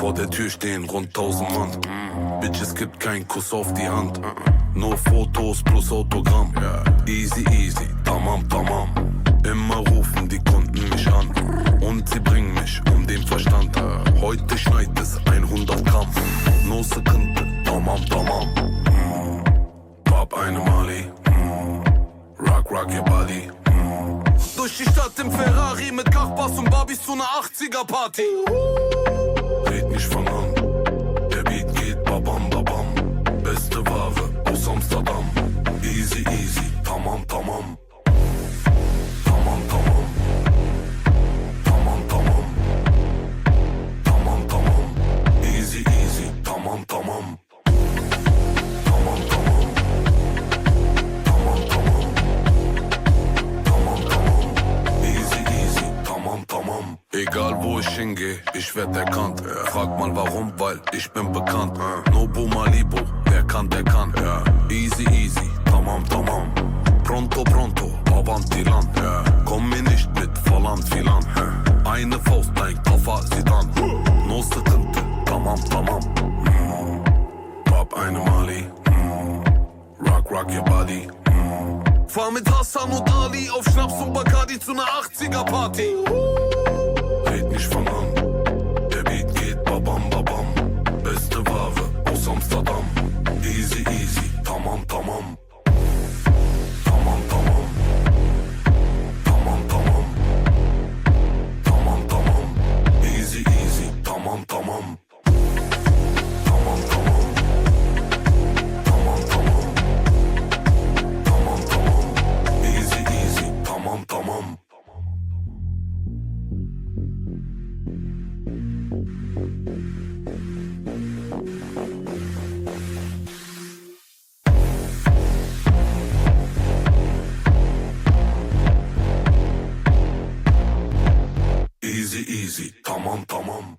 Vor der Tür stehen rund 1000 Mann. Bitch, es gibt keinen Kuss auf die Hand. Nur Fotos plus Autogramm. Easy, easy, tamam, tamam. Immer rufen die Kunden mich an. Und sie bringen mich um den Verstand. Heute schneit es 100 Gramm. No Sekunde, tamam, tamam. Pop eine Mali. Rock, rock your body. Durch die Stadt im Ferrari mit Kachbass und Barbies zu ner 80er-Party. Red nicht von an, der Beat geht babam babam. Beste Ware aus Amsterdam. Easy easy, tamam tamam. Tamam tamam. Tamam tamam. Tamam tamam. Easy easy, tamam tamam. Tamam tamam. Tamam tamam. Tamam tamam. Easy easy, tamam tamam. Egal wo ich hingehe, ich werd erkannt. Frag mal warum, weil ich bin bekannt. Nobu Malibu, wer kann, der kann. Easy easy, tamam tamam. Pronto pronto, avanti land. Komm mir nicht mit Volland Filan. Eine Faust, dein Koffer, sie dann. No Sekunde, tamam tamam. Pop eine Mali. Rock rock your body. Fahr mit Hassan und Ali auf Schnaps und Bacardi zu ner 80er-Party. Red nicht von an, der Beat geht babam babam. Beste Ware aus Amsterdam. Easy easy, tamam tamam. Tamam tamam. Tamam tamam. Tamam tamam. Easy easy, tamam tamam. Tamam tamam. Tamam tamam. Tamam tamam. Easy easy, tamam tamam. Easy easy, tamam tamam.